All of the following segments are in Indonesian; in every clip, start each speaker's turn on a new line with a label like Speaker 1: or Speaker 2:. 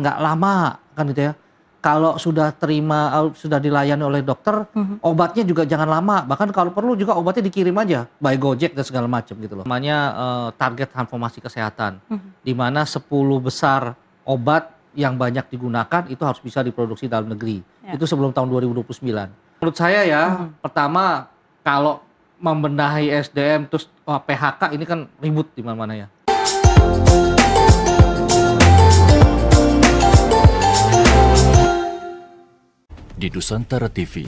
Speaker 1: nggak lama kan gitu ya. Kalau sudah sudah dilayani oleh dokter, obatnya juga jangan lama. Bahkan kalau perlu juga obatnya dikirim aja by Gojek dan segala macam gitu loh. Namanya target transformasi kesehatan, di mana 10 besar obat yang banyak digunakan itu harus bisa diproduksi dalam negeri.
Speaker 2: Ya.
Speaker 1: Itu sebelum tahun 2029. Menurut saya ya, pertama kalau membenahi SDM terus PHK ini kan ribut di mana-mana ya.
Speaker 3: Di Nusantara TV.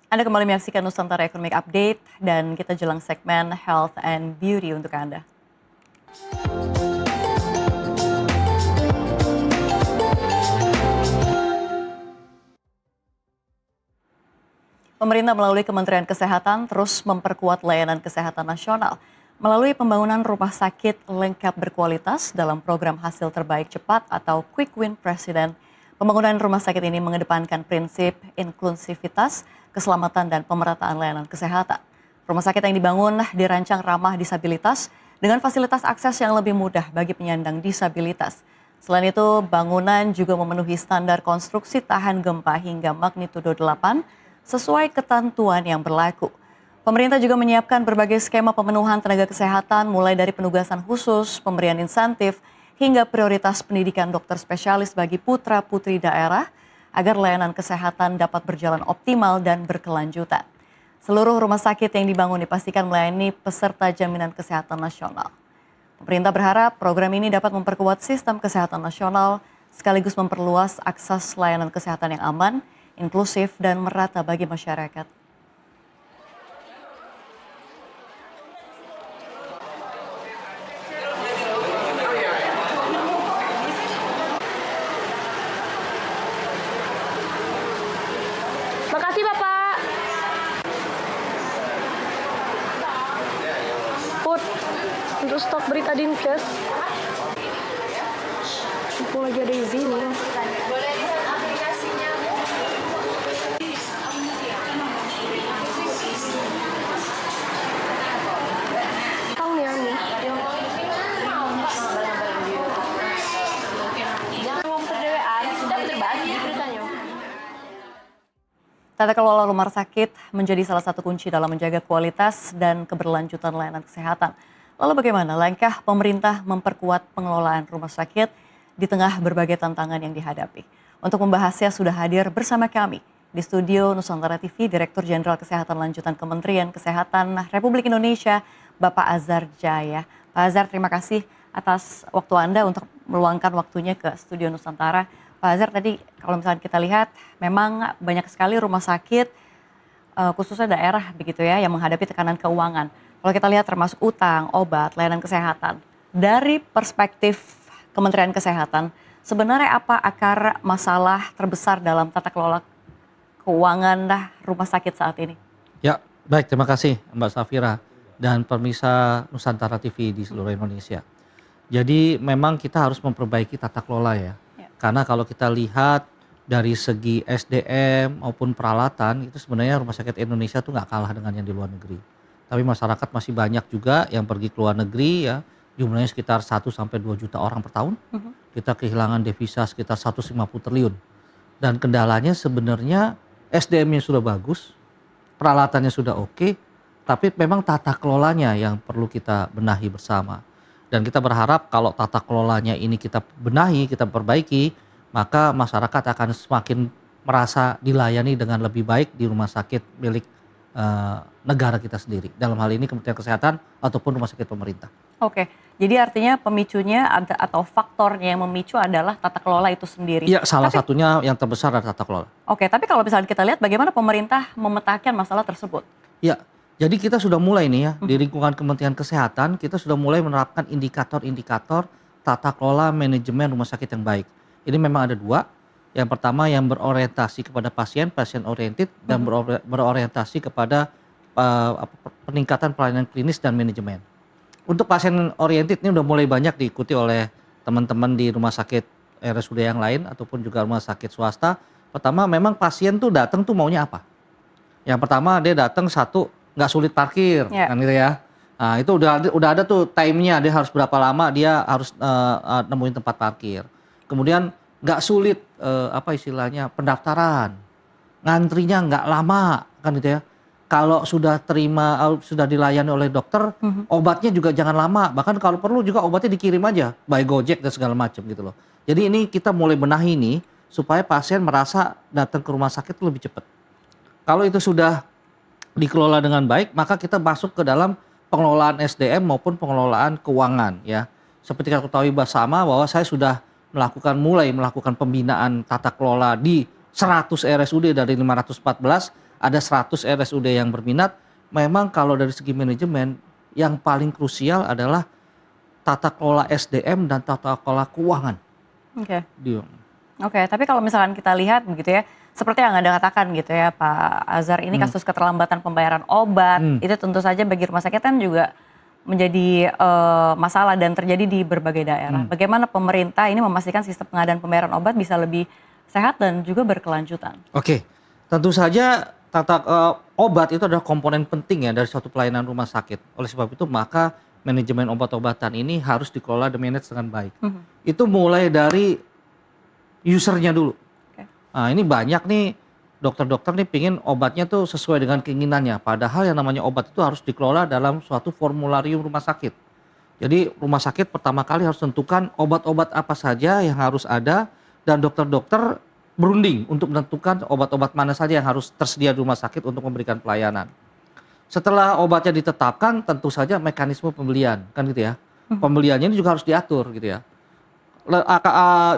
Speaker 2: Anda kembali menyaksikan Nusantara Economic Update dan kita jelang segmen Health and Beauty untuk Anda. Pemerintah melalui Kementerian Kesehatan terus memperkuat layanan kesehatan nasional melalui pembangunan rumah sakit lengkap berkualitas dalam program hasil terbaik cepat atau Quick Win Presiden. Pembangunan rumah sakit ini mengedepankan prinsip inklusivitas, keselamatan, dan pemerataan layanan kesehatan. Rumah sakit yang dibangun dirancang ramah disabilitas dengan fasilitas akses yang lebih mudah bagi penyandang disabilitas. Selain itu, bangunan juga memenuhi standar konstruksi tahan gempa hingga magnitudo 8 sesuai ketentuan yang berlaku. Pemerintah juga menyiapkan berbagai skema pemenuhan tenaga kesehatan mulai dari penugasan khusus, pemberian insentif, hingga prioritas pendidikan dokter spesialis bagi putra-putri daerah agar layanan kesehatan dapat berjalan optimal dan berkelanjutan. Seluruh rumah sakit yang dibangun dipastikan melayani peserta jaminan kesehatan nasional. Pemerintah berharap program ini dapat memperkuat sistem kesehatan nasional sekaligus memperluas akses layanan kesehatan yang aman, inklusif, dan merata bagi masyarakat.
Speaker 4: Makasih Bapak. Put, untuk stok berita Dinkes. Mumpung lagi ada izin ya.
Speaker 2: Tata kelola rumah sakit menjadi salah satu kunci dalam menjaga kualitas dan keberlanjutan layanan kesehatan. Lalu bagaimana langkah pemerintah memperkuat pengelolaan rumah sakit di tengah berbagai tantangan yang dihadapi? Untuk membahasnya sudah hadir bersama kami di studio Nusantara TV Direktur Jenderal Kesehatan Lanjutan Kementerian Kesehatan Republik Indonesia, Bapak Azhar Jaya. Pak Azhar, terima kasih atas waktu Anda untuk meluangkan waktunya ke studio Nusantara. Pak Azhar, tadi kalau misalnya kita lihat memang banyak sekali rumah sakit khususnya daerah begitu ya yang menghadapi tekanan keuangan. Kalau kita lihat termasuk utang, obat, layanan kesehatan. Dari perspektif Kementerian Kesehatan, sebenarnya apa akar masalah terbesar dalam tata kelola keuangan rumah sakit saat ini?
Speaker 1: Ya, baik, terima kasih Mbak Safira dan pemirsa Nusantara TV di seluruh Indonesia. Jadi memang kita harus memperbaiki tata kelola ya. Karena kalau kita lihat dari segi SDM maupun peralatan itu sebenarnya rumah sakit Indonesia tuh nggak kalah dengan yang di luar negeri. Tapi masyarakat masih banyak juga yang pergi ke luar negeri ya, jumlahnya sekitar 1 sampai 2 juta orang per tahun. Kita kehilangan devisa sekitar 150 triliun. Dan kendalanya sebenarnya SDM-nya sudah bagus, peralatannya sudah oke, tapi memang tata kelolanya yang perlu kita benahi bersama. Dan kita berharap kalau tata kelolanya ini kita benahi, kita perbaiki, maka masyarakat akan semakin merasa dilayani dengan lebih baik di rumah sakit milik negara kita sendiri. Dalam hal ini Kementerian Kesehatan ataupun rumah sakit pemerintah.
Speaker 2: Oke, jadi artinya pemicunya atau faktornya yang memicu adalah tata kelola itu sendiri.
Speaker 1: Iya, salah satunya yang terbesar adalah tata kelola.
Speaker 2: Oke, tapi kalau misalnya kita lihat bagaimana pemerintah memetakan masalah tersebut?
Speaker 1: Ya, jadi kita sudah mulai nih ya, di lingkungan Kementerian Kesehatan, kita sudah mulai menerapkan indikator-indikator tata kelola manajemen rumah sakit yang baik. Ini memang ada 2. Yang pertama yang berorientasi kepada pasien oriented, dan berorientasi kepada peningkatan pelayanan klinis dan manajemen. Untuk pasien oriented ini udah mulai banyak diikuti oleh teman-teman di rumah sakit RSUD yang lain ataupun juga rumah sakit swasta. Pertama memang pasien tuh datang tuh maunya apa? Yang pertama dia datang satu nggak sulit parkir,
Speaker 2: Ya.
Speaker 1: kan gitu ya. Nah itu udah ada tuh time-nya, dia harus berapa lama dia harus nemuin tempat parkir. Kemudian nggak sulit apa istilahnya pendaftaran, ngantrinya nggak lama, kan gitu ya. Kalau sudah sudah dilayani oleh dokter, obatnya juga jangan lama. Bahkan kalau perlu juga obatnya dikirim aja by Gojek dan segala macam gitu loh. Jadi ini kita mulai benahi nih supaya pasien merasa datang ke rumah sakit lebih cepat. Kalau itu sudah dikelola dengan baik, maka kita masuk ke dalam pengelolaan SDM maupun pengelolaan keuangan ya. Seperti kita ketahui bersama bahwa saya sudah mulai melakukan pembinaan tata kelola di 100 RSUD dari 514, ada 100 RSUD yang berminat. Memang kalau dari segi manajemen yang paling krusial adalah tata kelola SDM dan tata kelola keuangan.
Speaker 2: Oke.
Speaker 1: Dia.
Speaker 2: Oke, tapi kalau misalkan kita lihat begitu ya, seperti yang Anda katakan gitu ya Pak Azhar, ini kasus keterlambatan pembayaran obat, itu tentu saja bagi rumah sakit kan juga menjadi masalah dan terjadi di berbagai daerah. Bagaimana pemerintah ini memastikan sistem pengadaan pembayaran obat bisa lebih sehat dan juga berkelanjutan?
Speaker 1: Oke, tentu saja obat itu adalah komponen penting ya dari suatu pelayanan rumah sakit. Oleh sebab itu maka manajemen obat-obatan ini harus dikelola dan manage dengan baik. Itu mulai dari usernya dulu. Nah ini banyak nih dokter-dokter nih pingin obatnya tuh sesuai dengan keinginannya. Padahal yang namanya obat itu harus dikelola dalam suatu formularium rumah sakit. Jadi rumah sakit pertama kali harus tentukan obat-obat apa saja yang harus ada dan dokter-dokter berunding untuk menentukan obat-obat mana saja yang harus tersedia di rumah sakit untuk memberikan pelayanan. Setelah obatnya ditetapkan tentu saja mekanisme pembelian kan gitu ya. Pembeliannya ini juga harus diatur gitu ya.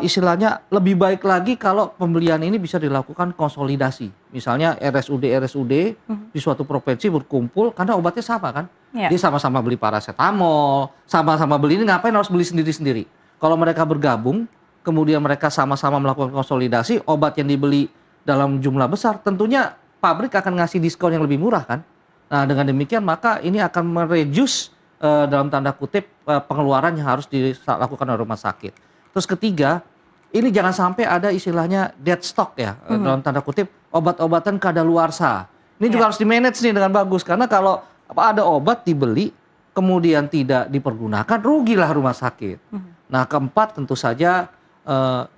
Speaker 1: Istilahnya lebih baik lagi kalau pembelian ini bisa dilakukan konsolidasi. Misalnya RSUD di suatu provinsi berkumpul karena obatnya sama kan.
Speaker 2: Ya.
Speaker 1: Dia sama-sama beli paracetamol, sama-sama beli ini ngapain harus beli sendiri-sendiri. Kalau mereka bergabung, kemudian mereka sama-sama melakukan konsolidasi, obat yang dibeli dalam jumlah besar, tentunya pabrik akan ngasih diskon yang lebih murah kan. Nah dengan demikian maka ini akan mereduce dalam tanda kutip pengeluaran yang harus dilakukan oleh rumah sakit. Terus ketiga, ini jangan sampai ada istilahnya dead stock ya, dalam tanda kutip obat-obatan kadaluarsa. Ini juga harus di-manage nih dengan bagus, karena kalau ada obat dibeli, kemudian tidak dipergunakan, rugilah rumah sakit. Nah keempat tentu saja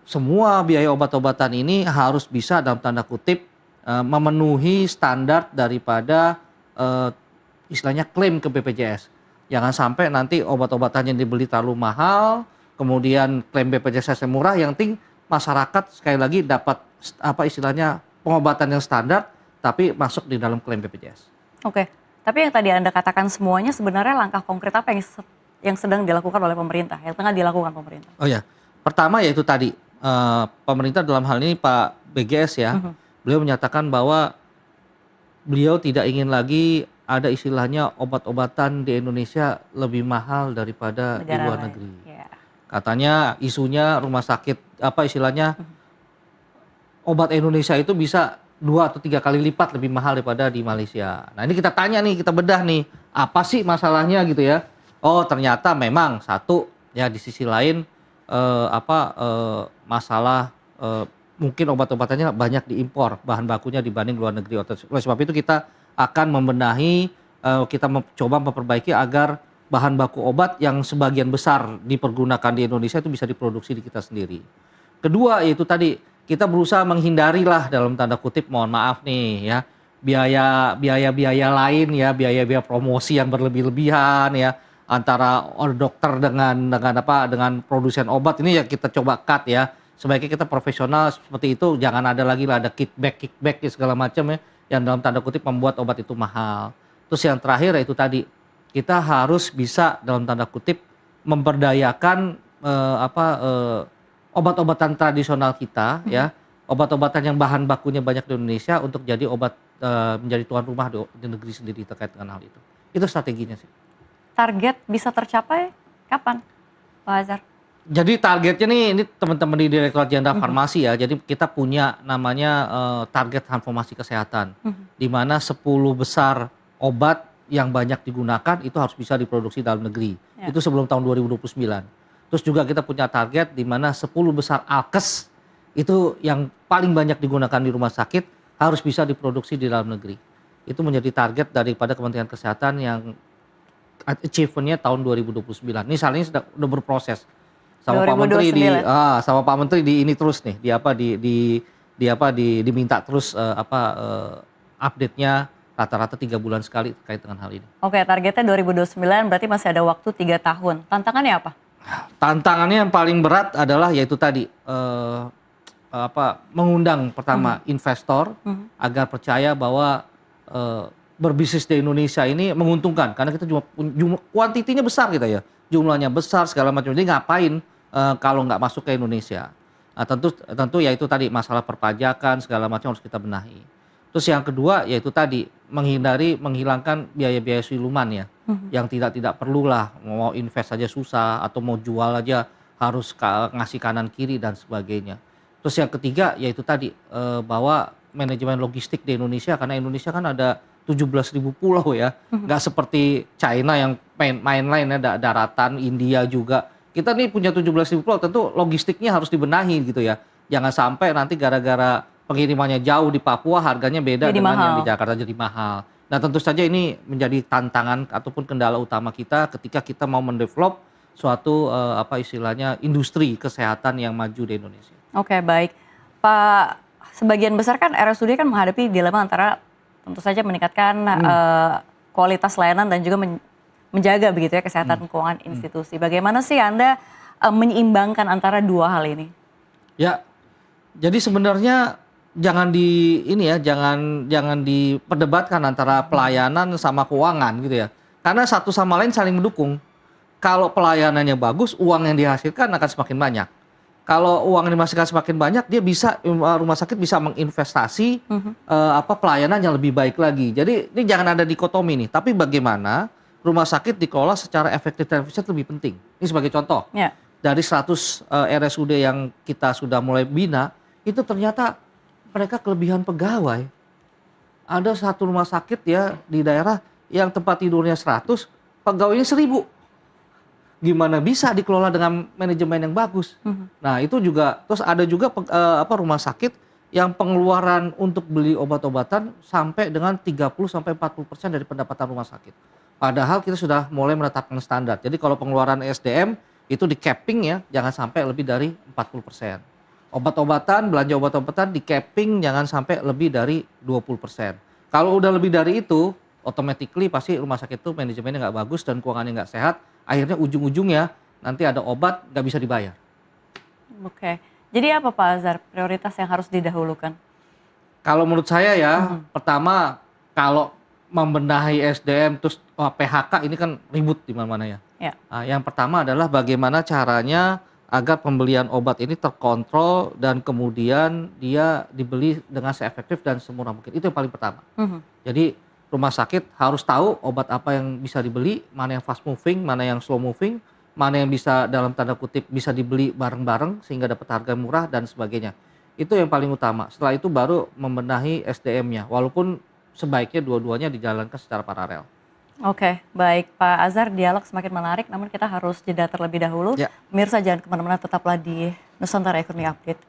Speaker 1: semua biaya obat-obatan ini harus bisa dalam tanda kutip memenuhi standar daripada istilahnya klaim ke BPJS. Jangan sampai nanti obat-obatan yang dibeli terlalu mahal, kemudian klaim BPJS murah, yang penting masyarakat sekali lagi dapat apa istilahnya pengobatan yang standar tapi masuk di dalam klaim BPJS.
Speaker 2: Oke, tapi yang tadi Anda katakan semuanya sebenarnya langkah konkret apa yang sedang dilakukan oleh pemerintah, yang tengah dilakukan pemerintah?
Speaker 1: Oh ya, pertama yaitu tadi pemerintah dalam hal ini Pak BGS ya, beliau menyatakan bahwa beliau tidak ingin lagi ada istilahnya obat-obatan di Indonesia lebih mahal daripada di luar negeri.
Speaker 2: Ya.
Speaker 1: Katanya isunya rumah sakit apa istilahnya obat Indonesia itu bisa 2 atau 3 kali lipat lebih mahal daripada di Malaysia. Nah ini kita tanya nih, kita bedah nih, apa sih masalahnya gitu ya? Oh ternyata memang satu ya di sisi lain masalah mungkin obat-obatannya banyak diimpor bahan bakunya dibanding luar negeri. Oleh sebab itu kita akan membenahi, kita coba memperbaiki agar bahan baku obat yang sebagian besar dipergunakan di Indonesia itu bisa diproduksi di kita sendiri. Kedua yaitu tadi kita berusaha menghindari lah dalam tanda kutip, mohon maaf nih ya, biaya lain ya, biaya promosi yang berlebih-lebihan ya antara dokter dengan produsen obat ini ya kita coba cut ya. Sebaiknya kita profesional seperti itu, jangan ada lagi lah ada kickback ya segala macam ya yang dalam tanda kutip membuat obat itu mahal. Terus yang terakhir yaitu tadi kita harus bisa dalam tanda kutip memberdayakan obat-obatan tradisional kita ya, obat-obatan yang bahan bakunya banyak di Indonesia untuk jadi obat menjadi tuan rumah di negeri sendiri terkait dengan hal itu. Itu strateginya sih.
Speaker 2: Target bisa tercapai kapan, Pak Azhar?
Speaker 1: Jadi targetnya nih ini teman-teman di Direktorat Jenderal Farmasi ya. Jadi kita punya namanya target transformasi kesehatan, di mana 10 besar obat yang banyak digunakan itu harus bisa diproduksi dalam negeri. Ya. Itu sebelum tahun 2029. Terus juga kita punya target di mana 10 besar alkes itu yang paling banyak digunakan di rumah sakit harus bisa diproduksi di dalam negeri. itu menjadi target daripada Kementerian Kesehatan yang achievement-nya tahun 2029. Ini saat ini udah berproses sama Pak Menteri
Speaker 2: 2029.
Speaker 1: sama Pak Menteri di ini terus nih, diminta terus update-nya rata-rata 3 bulan sekali terkait dengan hal ini.
Speaker 2: Oke, targetnya 2029 berarti masih ada waktu 3 tahun. Tantangannya apa?
Speaker 1: Tantangannya yang paling berat adalah yaitu tadi mengundang pertama investor agar percaya bahwa berbisnis di Indonesia ini menguntungkan karena kita jumlah kuantitinya besar kita ya, jumlahnya besar segala macam. Jadi ngapain kalau nggak masuk ke Indonesia? Nah, tentu yaitu tadi masalah perpajakan segala macam harus kita benahi. Terus yang kedua yaitu tadi menghilangkan biaya-biaya siluman ya, yang tidak perlulah, mau invest aja susah atau mau jual aja harus ngasih kanan kiri dan sebagainya. Terus yang ketiga yaitu tadi bahwa manajemen logistik di Indonesia, karena Indonesia kan ada 17.000 pulau ya, nggak seperti China yang main-main ya, daratan, India juga. Kita nih punya 17.000 pulau, tentu logistiknya harus dibenahi gitu ya. Jangan sampai nanti gara-gara pengirimannya jauh di Papua harganya beda
Speaker 2: Jadi
Speaker 1: dengan
Speaker 2: mahal.
Speaker 1: yang di Jakarta jadi mahal. Nah tentu saja ini menjadi tantangan ataupun kendala utama kita ketika kita mau mendevelop suatu istilahnya industri kesehatan yang maju di Indonesia.
Speaker 2: Oke, baik. Pak, sebagian besar kan RSUD kan menghadapi dilema antara tentu saja meningkatkan kualitas layanan dan juga menjaga begitu ya kesehatan keuangan institusi. Bagaimana sih Anda menyeimbangkan antara dua hal ini?
Speaker 1: Ya, jadi sebenarnya jangan diperdebatkan antara pelayanan sama keuangan gitu ya. Karena satu sama lain saling mendukung. Kalau pelayanannya bagus, uang yang dihasilkan akan semakin banyak. Kalau uang yang dihasilkan semakin banyak, rumah sakit bisa menginvestasi pelayanan yang lebih baik lagi. Jadi ini jangan ada dikotomi nih. Tapi bagaimana rumah sakit dikelola secara efektif dan efisien lebih penting. Ini sebagai contoh.
Speaker 2: Ya.
Speaker 1: Dari 100 RSUD yang kita sudah mulai bina, itu ternyata mereka kelebihan pegawai. Ada satu rumah sakit ya di daerah yang tempat tidurnya 100, pegawainya 1000. Gimana bisa dikelola dengan manajemen yang bagus? Nah itu juga, terus ada juga rumah sakit yang pengeluaran untuk beli obat-obatan sampai dengan 30-40% dari pendapatan rumah sakit. Padahal kita sudah mulai menetapkan standar. Jadi kalau pengeluaran SDM itu di capping ya, jangan sampai lebih dari 40%. Belanja obat-obatan di capping jangan sampai lebih dari 20%. Kalau udah lebih dari itu, automatically pasti rumah sakit itu manajemennya nggak bagus dan keuangannya nggak sehat. Akhirnya ujung-ujungnya nanti ada obat nggak bisa dibayar.
Speaker 2: Oke, jadi apa Pak Azhar prioritas yang harus didahulukan?
Speaker 1: Kalau menurut saya ya, pertama kalau membenahi SDM terus PHK ini kan ribut di mana-mana ya.
Speaker 2: Ya.
Speaker 1: Nah, yang pertama adalah bagaimana caranya agar pembelian obat ini terkontrol dan kemudian dia dibeli dengan seefektif dan semurah mungkin. Itu yang paling pertama. Jadi rumah sakit harus tahu obat apa yang bisa dibeli, mana yang fast moving, mana yang slow moving, mana yang bisa dalam tanda kutip bisa dibeli bareng-bareng sehingga dapat harga murah dan sebagainya. Itu yang paling utama. Setelah itu baru membenahi SDM-nya. Walaupun sebaiknya dua-duanya dijalankan secara paralel.
Speaker 2: Oke, baik Pak Azhar, dialog semakin menarik namun kita harus jeda terlebih dahulu.
Speaker 1: Ya.
Speaker 2: Pemirsa jangan kemana-mana, tetaplah di Nusantara Ekonomi Update.